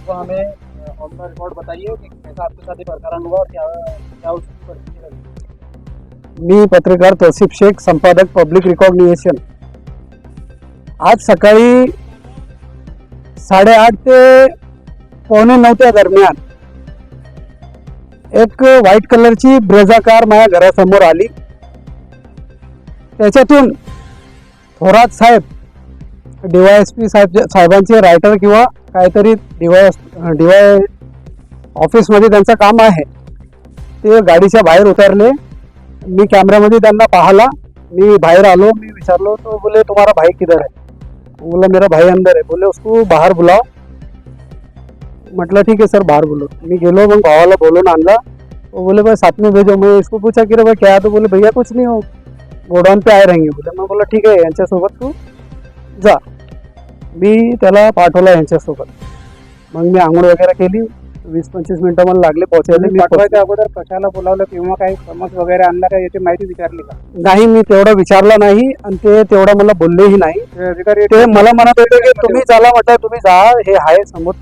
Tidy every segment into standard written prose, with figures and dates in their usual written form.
तो हमें on the record बताइए कि कैसा आपके साथ ये प्रकरण हुआ और क्या क्या उसकी परिस्थिती रही। मी पत्रकार तौसिफ शेख, संपादक पब्लिक रिकॉग्निशन. आज सकाळी 8:30 ते 8:45 दरम्यान एक व्हाईट कलरची ब्रेझा कार माझ्या घरासमोर आली. त्याच्यातून थोरात साहेब, DYSP साहेबांचे रायटर किंवा काहीतरी DY ऑफिसमध्ये त्यांचं काम आहे, ते गाडीच्या बाहेर उतरले. मी कॅमेऱ्यामध्ये त्यांना पाहिला. मी बाहेर आलो. मी विचारलो तो बोले तुम्हारा भाई किधर है? बोला मेरा भाई अंदर है. बोले उसको बाहर बुलाओ. म्हटलं ठीक है सर, बाहर बोलो. मी गेलो, मग भावाला बोलून आणला. वो बोले भाई साथ में भेजो. मैं इसको पूछा कि रे भाई क्या है? तो बोले भैया कुछ नहीं हो, गोडाऊन पे आए रहेंगे. बोले मैं बोला ठीक आहे, यांच्यासोबत तू जा. मी त्याला पाठवला यांच्यासोबत. मग मी आंघोळ वगैरे केली. 20-25 मिनिटं मला लागले पोहोचायला. मी पाठवायच्या अगोदर कशाला बोलावलं किंवा काही समज वगैरे आणला का याची माहिती विचारली का? नाही, मी तेवढं विचारलं नाही आणि ते तेवढं मला बोललेही नाही. ते अधिकारी ते मला म्हणत होते की तुम्ही चला. म्हटलं तुम्ही जा, हे आहे समोर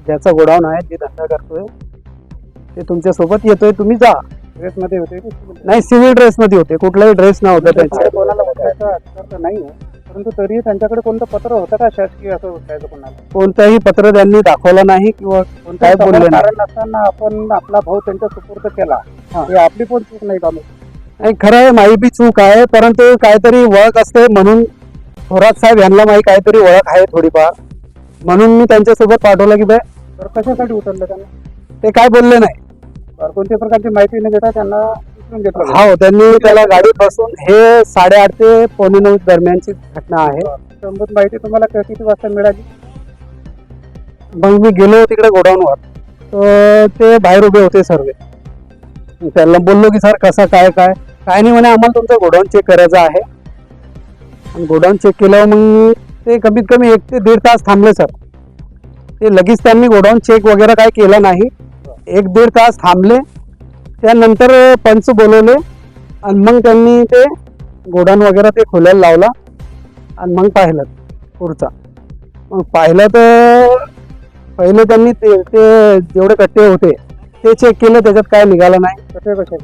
ज्याचं गोडाऊन आहे, जे धंदा करतोय ते तुमच्या सोबत येतोय, तुम्ही जा. ड्रेसमध्ये होते नाही, सिव्हिल ड्रेसमध्ये होते. कुठलाही ड्रेस नव्हता त्यांचा. कोणाला बसायचा अधिकार तर नाही आहे, परंतु तरी त्यांच्याकडे कोणतं पत्र होतं का शासकीय असं बसायचं कोणाला? कोणतंही पत्र त्यांनी दाखवलं नाही किंवा काय बोलले नाही. कारण नसताना आपण आपला भाऊ त्यांच्या सुपूर्द केला, हे आपली पण चूक नाही का? नाही, खरं आहे, माझी बी चूक आहे, परंतु काहीतरी ओळख असते म्हणून थोरात साहेब यांना माझी काहीतरी ओळख आहे थोडीफार, म्हणून मी त्यांच्यासोबत पाठवलं की बाय. तर कशासाठी उतरलं त्यांना? ते काय बोलले नाही. कोणत्या प्रकारची माहिती न घेता त्यांना उचलून घेतलं? हो, त्यांनी त्याला गाडीत बसून. हे 8:30 ते 8:45 दरम्यानची घटना आहे. संबंधित माहिती तुम्हाला किती वाजता मिळाली? मग मी गेलो तिकडे गोडाऊनवर, तर ते बाहेर उभे होते सर्व. त्याला बोललो की सर कसं काय काय काय नाही. म्हणे आम्हाला तुमचं गोडाऊन चेक करायचं आहे. आणि गोडाऊन चेक केल्यावर मग ते कमीत कमी 1 ते 1.5 तास थांबले सर. ते लगेच त्यांनी गोडाऊन चेक वगैरे काय केलं नाही. 1-1.5 तास थांबले. त्यानंतर पंच बोलवले आणि मग त्यांनी ते गोडाऊन वगैरे ते खोलायला लावला आणि मग पाहिलं पुढचा. मग पाहिलं तर पहिले त्यांनी ते जेवढे कट्टे होते ते चेक केलं, त्याच्यात काय निघालं नाही. कशाचे?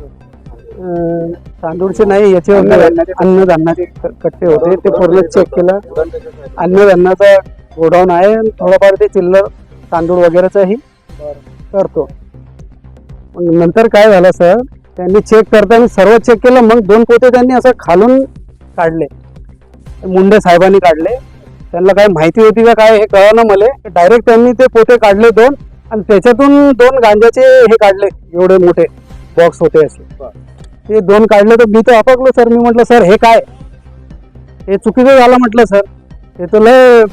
तांदूळचे नाही, याचे होते अन्नधान्याचे कट्टे होते, ते पूर्ण चेक केलं. अन्नधान्याचा गोडाऊन आहे, थोडंफार ते चिल्लर तांदूळ वगैरेचंही करतो. मग नंतर काय झालं सर, त्यांनी चेक करताना सर्व चेक केलं. मग 2 पोते त्यांनी असं खालून काढले, मुंडे साहेबांनी काढले. त्यांना काय माहिती होती का काय हे कळलं मला. डायरेक्ट त्यांनी ते पोते काढले 2 आणि त्याच्यातून 2 गांजाचे हे काढले, एवढे मोठे बॉक्स होते असे. ते 2 काढले तर मी तर अपकलो सर. मी म्हटलं सर हे काय, हे चुकीचं झालं म्हटलं सर. हे तर लय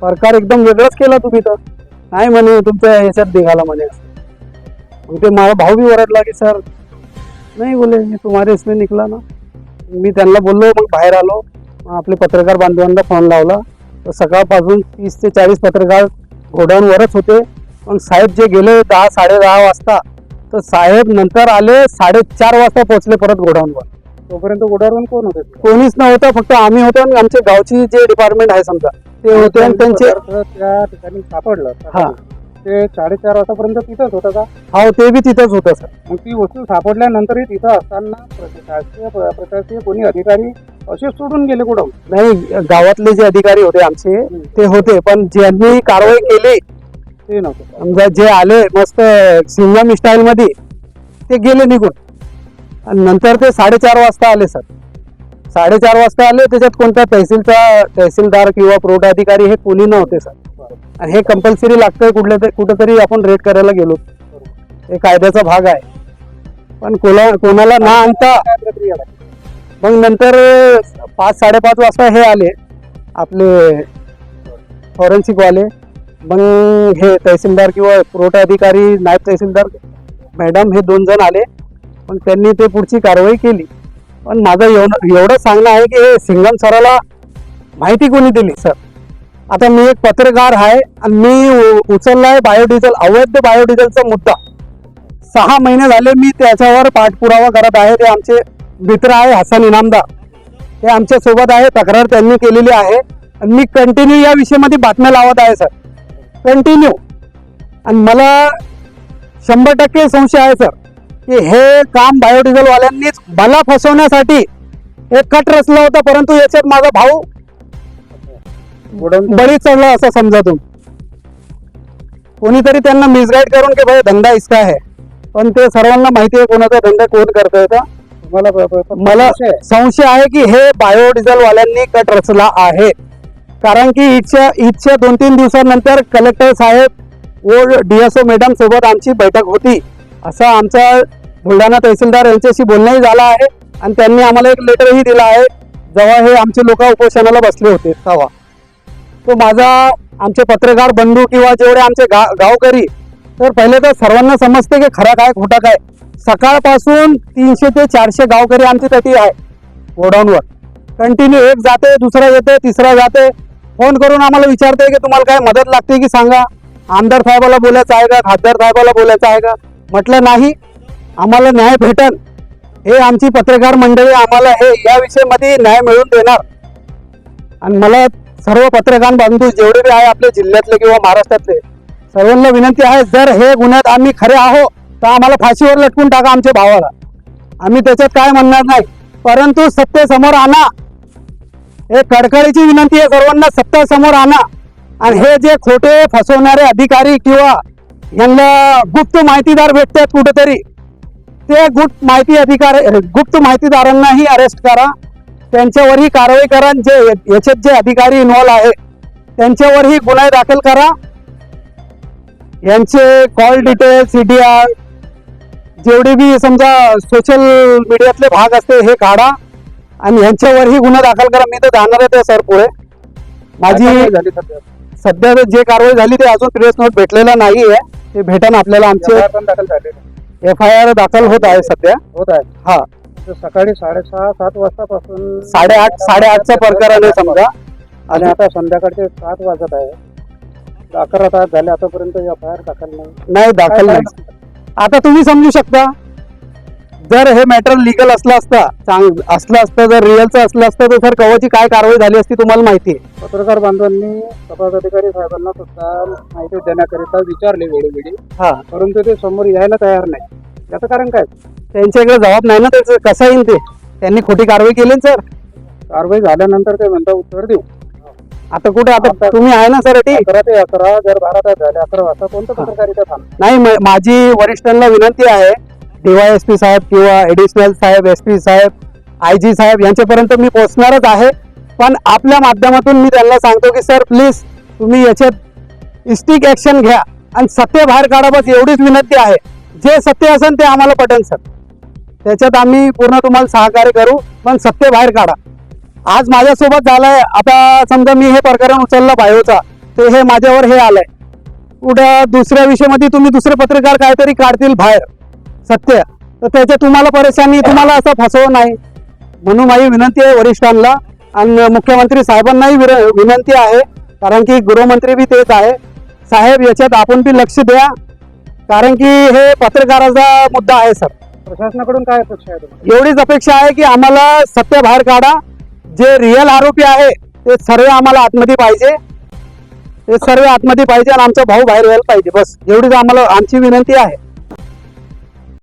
प्रकार एकदम वेगळाच केला तुम्ही तर. नाही म्हणे तुमच्या ह्याच्यात निघाला म्हणे. मग ते माझा भाऊ बी ओरडला की सर नाही बोले तुम्हारे इसमें निघला ना. मी त्यांना बोललो. मग बाहेर आलो. आपले पत्रकार बांधवांना फोन लावला तर सकाळपासून 30 ते 40 पत्रकार गोडाऊनवरच होते. मग साहेब जे गेले 10-10:30 वाजता, तर साहेब नंतर आले 4:30 वाजता पोहोचले परत गोडाऊनवर. तोपर्यंत गोडाऊन कोण होते? कोणीच नव्हतं, फक्त आम्ही होतो आणि आमच्या गावची जे डिपार्टमेंट आहे समजा ते होते. आणि त्यांचे त्या ठिकाणी सापडलं. हा, ते 4:30 वाजतापर्यंत तिथंच होतं का? हो, ते बी तिथंच होतं सर. मग ती वस्तू सापडल्यानंतरही तिथं असताना प्रशासकीय कोणी अधिकारी असे सोडून गेले गोडाऊन? नाही, गावातले जे अधिकारी होते आमचे ते होते, पण ज्यांनी कारवाई केली ते नव्हतं. समजा जे आले मस्त सिंगम स्टाईल मध्ये, ते गेले निघून. आणि नंतर ते 4:30 वाजता आले सर. 4:30 वाजता आले. त्याच्यात कोणता तहसीलदार किंवा पुरवठा अधिकारी हे कोणी नव्हते सर. आणि हे कंपल्सरी लागतंय कुठेतरी आपण रेड करायला गेलो, हे कायद्याचा भाग आहे. पण कोणाला ना आणता मग नंतर 5-5:30 वाजता हे आले आपले फॉरेन्सिक वाले. मग हे तहसीलदार किंवा पुरवठा अधिकारी, नायब तहसीलदार मॅडम, हे 2 जण आले. मग त्यांनी ते पुढची कारवाई केली. पण माझं एवढं सांगणं आहे की हे सिंगम सराला माहिती कोणी दिली सर. आता मी एक पत्रकार आहे आणि मी उचललाय बायोडिझेल, अवैध बायोडिझेलचा मुद्दा. 6 महिने झाले मी त्याच्यावर पाठपुरावा करत आहे. ते आमचे मित्र आहे हसन इनामदार, ते आमच्या सोबत आहे. तक्रार त्यांनी केलेली आहे आणि मी कंटिन्यू या विषयामध्ये बातम्या लावत आहे सर, कंटिन्यू. आणि मला 100% संशय आहे सर की हे काम बायोडिझेल वाल्यांनीच मला फसवण्यासाठी एक कट रचला होता, परंतु याच्यात माझा भाऊ गोडाऊन बळी चढला असं समजा तुम्ही. कोणीतरी त्यांना मिसगाईड करून की भाई धंदा इसका है, पण ते सर्वांना माहिती आहे कोणाचा धंदा कोण करतोय का. मला संशय आहे की हे बायोडिझेल वाल्यांनी कट रचला आहे. कारण की ईदच्या 2-3 दिवसानंतर कलेक्टर साहेब व DSO मॅडम सोबत आमची बैठक होती, असा आमचा बुलढाणा तहसीलदार यांच्याशी बोलणंही झालं आहे. आणि त्यांनी आम्हाला एक लेटरही दिला आहे जेव्हा हे आमचे लोक उपोषणाला बसले होते तेव्हा. तो माझा आमचे पत्रकार बंधू किंवा जेवढे आमचे गावकरी, तर पहिले तर सर्वांना समजते की खरा काय खोटा काय. सकाळपासून 300 ते 400 गावकरी आमची तटी आहे गोडाऊनवर. कंटिन्यू एक जाते, दुसरा येते, तिसरा जाते, फोन करून आम्हाला विचारते की तुम्हाला काय मदत लागते की सांगा, आमदार साहेबाला बोलायचं आहे का, खासदार साहेबाला बोलायचं आहे का. म्हटलं नाही, आम्हाला न्याय भेटन, हे आमची पत्रकार मंडळी आम्हाला हे या विषयामध्ये न्याय मिळवून देणार. आणि मला सर्व पत्रकार बांधू जेवढे बी आहे आपल्या जिल्ह्यातले किंवा महाराष्ट्रातले सर्वांना विनंती आहे, जर हे गुन्ह्यात आम्ही खरे आहो तर आम्हाला फाशीवर लटकून टाका आमच्या भावाला. आम्ही त्याच्यात काय म्हणणार नाही, परंतु सत्य समोर आणा. हे कडकडीची विनंती आहे सर्वांना, सत्य समोर आणा. आणि हे जे खोटे फसवणारे अधिकारी किंवा यांना गुप्त माहितीदार भेटतात कुठेतरी, ते गुप्त माहितीदारांनाही अरेस्ट करा, त्यांच्यावरही कारवाई करा. जे याच्यात जे अधिकारी इन्व्हॉल्व आहे त्यांच्यावरही गुन्हा दाखल करा. यांचे कॉल डिटेल, CDR जेवढे बी समजा सोशल मीडियातले भाग असते हे काढा आणि यांच्यावरही गुन्हा दाखल करा. मी तर जाणारच आहे सर पुढे. माझी झाली सध्या जे कारवाई झाली ते अजून प्रेस नोट भेटलेला नाही आहे, ते भेटन आपल्याला. आमचे पण दाखल झाले, FIR दाखल होत आहे सध्या. होत आहे. हा, सकाळी 6:30-7 वाजतापासून 8:30चा प्रकार आहे समजा. आणि आता संध्याकाळचे 7 वाजत आहे. 11 तास झाले आतापर्यंत FIR दाखल नाही दाखल काय नाही. आता तुम्ही समजू शकता, जर हे मॅटर लिगल असलं असतं, जर रिअलचं असलं असतं तर सर कवाची काय कारवाई झाली असती तुम्हाला माहिती आहे. पत्रकार बांधवांनी तपास अधिकारी साहेबांना सुद्धा माहिती देण्याकरिता विचारले वेळोवेळी, हा, परंतु ते समोर यायला तयार नाही. याचं कारण काय? त्यांच्याकडे जबाब नाही ना त्याचं, कसं येईल ते. त्यांनी खोटी कारवाई केली ना सर. कारवाई झाल्यानंतर ते म्हणता उत्तर देऊ. आता कुठे, आता तुम्ही आहे ना सर. 11 ते 11 जर 12 तास झाले, 11 वाजता कोणतं पत्रकारिता थांबणार? नाही, माझी वरिष्ठांना विनंती आहे, DYSP साहेब किंवा ऍडिशनल साहेब, SP साहेब, IG साहेब यांच्यापर्यंत मी पोहोचणारच आहे. पण आपल्या माध्यमातून मी त्यांना सांगतो की सर प्लीज तुम्ही याच्यात स्टिक ऍक्शन घ्या आणि सत्य बाहेर काढा, बस एवढीच विनंती आहे. जे सत्य असेल ते आम्हाला पटेल सर, त्याच्यात आम्ही पूर्ण तुम्हाला सहकार्य करू, पण सत्य बाहेर काढा. आज माझ्यासोबत झालंय, आता समजा मी हे प्रकरण उचललं बायोचा, ते हे माझ्यावर हे आलंय, उद्या दुसऱ्या विषयामध्ये तुम्ही दुसरे पत्रकार काहीतरी काढतील बाहेर सत्य, तर त्याच्या तुम्हाला परेशानी, तुम्हाला असं फसवं नाही. म्हणून माझी विनंती आहे वरिष्ठांना आणि मुख्यमंत्री साहेबांनाही विनंती आहे, कारण की गृहमंत्री बी तेच आहे. साहेब याच्यात आपण बी लक्ष द्या, कारण की हे पत्रकाराचा मुद्दा आहे सर. प्रशासनाकडून काय अपेक्षा आहे तुम्हाला? एवढीच अपेक्षा आहे की आम्हाला सत्य बाहेर काढा. जे रिअल आरोपी आहे ते सर्व आम्हाला आतमध्ये पाहिजे, ते सर्व आतमध्ये पाहिजे आणि आमचा भाऊ बाहेर यायला पाहिजे. बस एवढीच आम्हाला आमची विनंती आहे.